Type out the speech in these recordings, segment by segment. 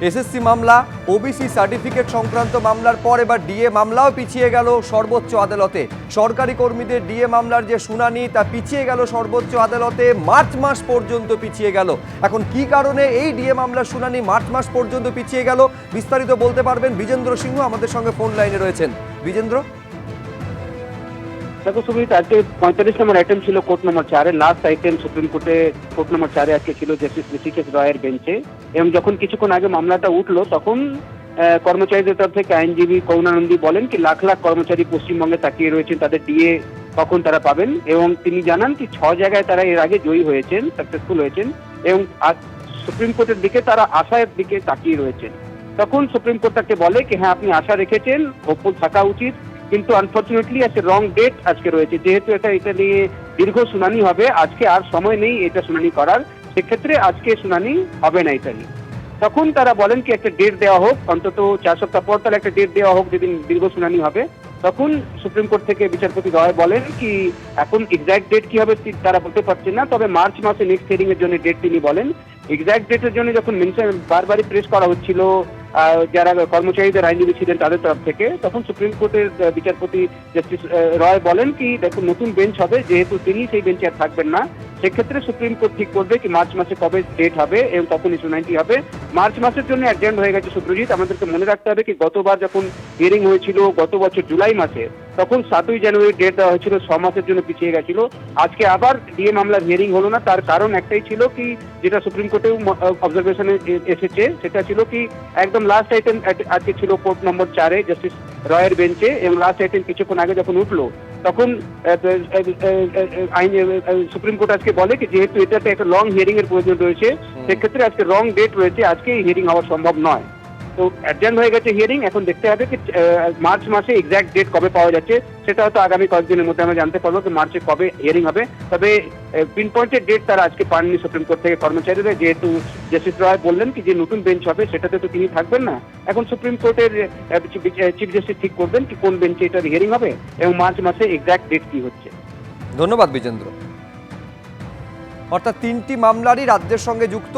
SSC মামলা, OBC certificate সংক্রান্ত মামলার পর এবার ডিএ মামলাও পিছিয়ে গেল সর্বোচ্চ আদালতে। সরকারি কর্মীদের ডিএ মামলার যে শুনানি তা পিছিয়ে গেল সর্বোচ্চ আদালতে, মার্চ মাস পর্যন্ত পিছিয়ে গেল। এখন কি কারণে এই ডিএ মামলার শুনানি মার্চ মাস পর্যন্ত পিছিয়ে গেল, বিস্তারিত বলতে পারবেন বিজেন্দ্র সিংহ, আমাদের সঙ্গে ফোন লাইনে রয়েছেন। বিজেন্দ্র, দেখো সুমিত, আজকে 45 নম্বর আইটেম ছিল কোর্ট নম্বর 4-এ, লাস্ট আইটেম সুপ্রিম কোর্টে কোর্ট নম্বর 4-এ আজকে ছিল জাস্টিস ঋষিকেশ রয়ের বেঞ্চে। এবং যখন কিছুক্ষণ আগে মামলাটা উঠলো তখন কর্মচারীদের তরফ থেকে আইনজীবী করুণানন্দী বলেন কি লাখ লাখ কর্মচারী পশ্চিমবঙ্গে তাকিয়ে রয়েছেন তাদের ডিএ কখন তারা পাবেন। এবং তিনি জানান কি 6 জায়গায় তারা এর আগে জয়ী হয়েছেন, সাকসেসফুল হয়েছেন এবং সুপ্রিম কোর্টের দিকে তারা আশার দিকে তাকিয়ে রয়েছেন। তখন সুপ্রিম কোর্ট তাকে বলে কি হ্যাঁ আপনি আশা রেখেছেন, হোপফুল থাকা উচিত, কিন্তু আনফর্চুনেটলি আজকে রং ডেট আজকে রয়েছে। যেহেতু এটা নিয়ে দীর্ঘ শুনানি হবে, আজকে আর সময় নেই এটা শুনানি করার, সেক্ষেত্রে আজকে শুনানি হবে না এটা নিয়ে। তখন তারা বলেন কি একটা ডেট দেওয়া হোক, অন্তত 4 সপ্তাহ পর তাহলে একটা ডেট দেওয়া হোক যেদিন দীর্ঘ শুনানি হবে। তখন সুপ্রিম কোর্ট থেকে বিচারপতি রয় বলেন কি এখন এক্সাক্ট ডেট কি হবে তারা বলতে পারছেন না, তবে মার্চ মাসে নেক্সট হিয়ারিং এর জন্য ডেট তিনি বলেন। এক্সাক্ট ডেটের জন্য যখন বারবারই প্রেস করা হচ্ছিল যারা কর্মচারীদের আইনজীবী ছিলেন তাদের তরফ থেকে, তখন সুপ্রিম কোর্টের বিচারপতি জাস্টিস রয় বলেন কি দেখুন নতুন বেঞ্চ হবে, যেহেতু তিনি সেই বেঞ্চে আর থাকবেন না, সেক্ষেত্রে সুপ্রিম কোর্ট ঠিক করবে কি মার্চ মাসে কবে ডেট হবে এবং তখনই শুনানিটি হবে। মার্চ মাসের জন্য অ্যাডজেন্ট হয়ে গেছে সুব্রজিৎ। আমাদেরকে মনে রাখতে হবে কি গতবার যখন হিয়ারিং হয়েছিল গত বছর জুলাই মাসে, তখন 7ই জানুয়ারি ডেট দেওয়া হয়েছিল, 6 মাসের জন্য পিছিয়ে গেছিল। আজকে আবার ডিএ মামলার হিয়ারিং হলো না, তার কারণ একটাই ছিল কি যেটা সুপ্রিম কোর্টেও অবজারভেশনে এসেছে, সেটা ছিল কি একদম লাস্ট আইটেম আজকে ছিল কোর্ট নম্বর 4-এ জাস্টিস রয়ের বেঞ্চে, এবং লাস্ট আইটেম কিছুক্ষণ আগে যখন উঠলো তখন সুপ্রিম কোর্ট আজকে বলে কি যেহেতু এটাতে একটা লং হিয়ারিং এর প্রয়োজন রয়েছে, সেক্ষেত্রে আজকে রং ডেট রয়েছে, আজকে হিয়ারিং হওয়া সম্ভব নয়। তো অ্যাডজেন্ট হয়ে গেছে হিয়ারিং। এখন দেখতে হবে কি মার্চ মাসে এক্সাক্ট ডেট কবে পাওয়া যাচ্ছে, সেটা হয়তো আগামী কয়েকদিনের মধ্যে আমরা জানতে পারবো যে মার্চে কবে হিয়ারিং হবে। তবে পিন পয়েন্টের ডেট তারা আজকে পাননি সুপ্রিম কোর্ট থেকে কর্মচারীরা, যেহেতু জাস্টিস রয় বললেন কি যে নতুন বেঞ্চ হবে, সেটাতে তো তিনি থাকবেন না। এখন সুপ্রিম কোর্টের চিফ জাস্টিস ঠিক করবেন কি কোন বেঞ্চে এটার হিয়ারিং হবে এবং মার্চ মাসে এক্সাক্ট ডেট কি হচ্ছে। ধন্যবাদ বিজেন্দ্র। অর্থাৎ 3টি মামলারই রাজ্যের সঙ্গে যুক্ত,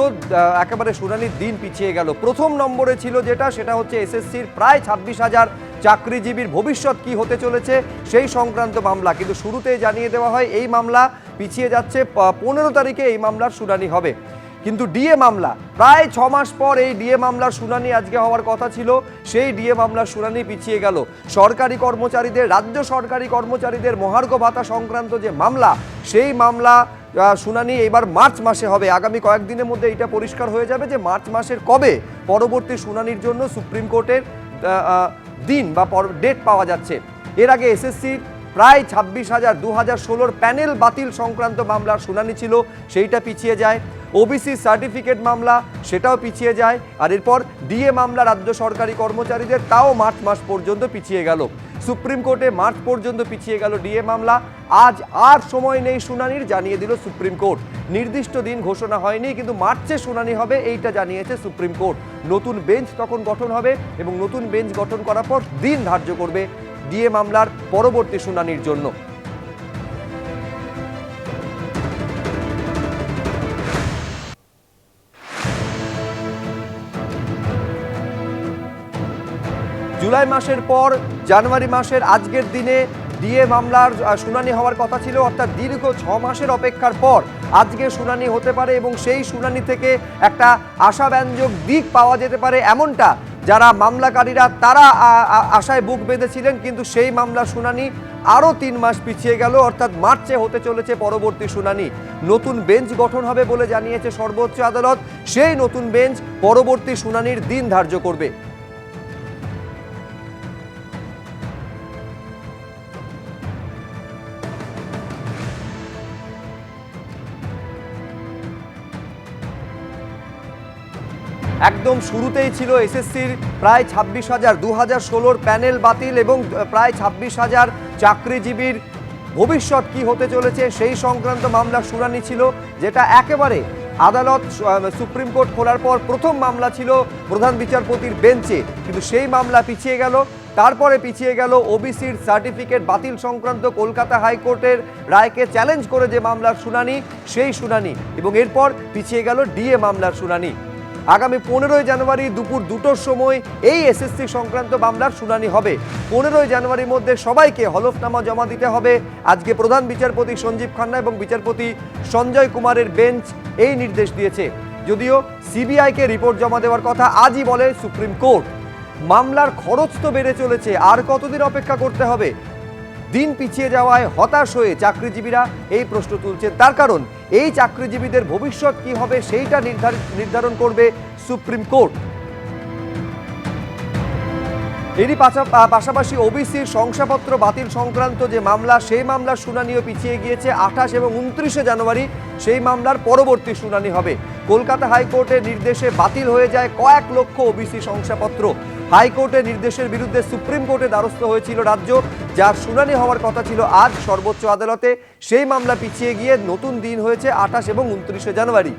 একেবারে শুনানির দিন পিছিয়ে গেল। প্রথম নম্বরে ছিল সেটা হচ্ছে এসএসসির প্রায় 26,000 চাকরিজীবীর ভবিষ্যৎ কি হতে চলেছে সেই সংক্রান্ত মামলা, কিন্তু শুরুতেই জানিয়ে দেওয়া হয় এই মামলা পিছিয়ে যাচ্ছে, 15 তারিখে এই মামলার শুনানি হবে। কিন্তু ডিএ মামলা প্রায় 6 মাস পর এই ডিএ মামলার শুনানি আজকে হওয়ার কথা ছিল, সেই ডিএ মামলার শুনানি পিছিয়ে গেল। সরকারি কর্মচারীদের, রাজ্য সরকারি কর্মচারীদের মহার্ঘ ভাতা সংক্রান্ত যে মামলা, সেই মামলা শুনানি এবার মার্চ মাসে হবে। আগামী কয়েকদিনের মধ্যে এটা পরিষ্কার হয়ে যাবে যে মার্চ মাসের কবে পরবর্তী শুনানির জন্য সুপ্রিম কোর্টের দিন বা ডেট পাওয়া যাচ্ছে। এর আগে এসএসসির প্রায় 26,000 2016 প্যানেল বাতিল সংক্রান্ত মামলার শুনানি ছিল, সেইটা পিছিয়ে যায়। ওবিসি সার্টিফিকেট মামলা সেটাও পিছিয়ে যায়। আর এরপর ডিএ মামলা রাজ্য সরকারি কর্মচারীদের, তাও মার্চ মাস পর্যন্ত পিছিয়ে গেল। সুপ্রিম কোর্টে মার্চ পর্যন্ত পিছিয়ে গেল ডিএ মামলা। আজ আর সময় নেই শুনানির, জানিয়ে দিল সুপ্রিম কোর্ট। নির্দিষ্ট দিন ঘোষণা হয়নি, কিন্তু মার্চে শুনানি হবে এইটা জানিয়েছে সুপ্রিম কোর্ট। নতুন বেঞ্চ তখন গঠন হবে এবং নতুন বেঞ্চ গঠন করার পর দিন ধার্য করবে ডিএ মামলার পরবর্তী শুনানির জন্য। জুলাই মাসের পর জানুয়ারি মাসের আজকের দিনে ডিএ মামলার শুনানি হওয়ার কথা ছিল, অর্থাৎ দীর্ঘ 6 মাসের অপেক্ষার পর আজকে শুনানি হতে পারে এবং সেই শুনানি থেকে একটা আশাব্যঞ্জক দিক পাওয়া যেতে পারে, এমনটা যারা মামলাকারীরা তারা আশায় বুক বেঁধেছিলেন। কিন্তু সেই মামলার শুনানি আরও 3 মাস পিছিয়ে গেল, অর্থাৎ মার্চে হতে চলেছে পরবর্তী শুনানি। নতুন বেঞ্চ গঠন হবে বলে জানিয়েছে সর্বোচ্চ আদালত, সেই নতুন বেঞ্চ পরবর্তী শুনানির দিন ধার্য করবে। একদম শুরুতেই ছিল এসএসসির প্রায় 26,000 2016 প্যানেল বাতিল এবং প্রায় 26,000 চাকরিজীবীর ভবিষ্যৎ কি হতে চলেছে সেই সংক্রান্ত মামলার শুনানি ছিল, যেটা একেবারে আদালত সুপ্রিম কোর্ট খোলার পর প্রথম মামলা ছিল প্রধান বিচারপতির বেঞ্চে, কিন্তু সেই মামলা পিছিয়ে গেল। তারপরে পিছিয়ে গেল ওবিসির সার্টিফিকেট বাতিল সংক্রান্ত কলকাতা হাইকোর্টের রায়কে চ্যালেঞ্জ করে যে মামলার শুনানি, সেই শুনানি, এবং এরপর পিছিয়ে গেল ডিএ মামলার শুনানি। আগামী 15ই জানুয়ারি দুপুর 2টোর সময় এই এসএসসি সংক্রান্ত মামলার শুনানি হবে। 15ই জানুয়ারির মধ্যে সবাইকে হলফনামা জমা দিতে হবে। আজকে প্রধান বিচারপতি সঞ্জীব খান্না এবং বিচারপতি সঞ্জয় কুমারের বেঞ্চ এই নির্দেশ দিয়েছে। যদিও সিবিআইকে রিপোর্ট জমা দেওয়ার কথা আজই বলে সুপ্রিম কোর্ট। মামলার খরচ তো বেড়ে চলেছে, আর কতদিন অপেক্ষা করতে হবে? দিন পিছিয়ে যাওয়ায় হতাশ হয়ে চাকরিজীবীরা এই প্রশ্ন তুলছেন। তার কারণ এই চাকরিজীবীদের ভবিষ্যৎ কি হবে সেইটা নির্ধারণ করবে সুপ্রিম কোর্ট। এরই পাশাপাশি ওবিসির শংসাপত্র বাতিল সংক্রান্ত যে মামলা, সেই মামলার শুনানিও পিছিয়ে গিয়েছে। 28 এবং 29শে জানুয়ারি সেই মামলার পরবর্তী শুনানি হবে। কলকাতা হাইকোর্টের নির্দেশে বাতিল হয়ে যায় কয়েক লক্ষ ওবিসি শংসাপত্র। হাইকোর্টের নির্দেশের বিরুদ্ধে সুপ্রিম কোর্টে দ্বারস্থ হয়েছিল রাজ্য, যার শুনানি হওয়ার কথা ছিল আজ সর্বোচ্চ আদালতে। সেই মামলা পিছিয়ে গিয়ে নতুন দিন হয়েছে 28 এবং 29শে জানুয়ারি।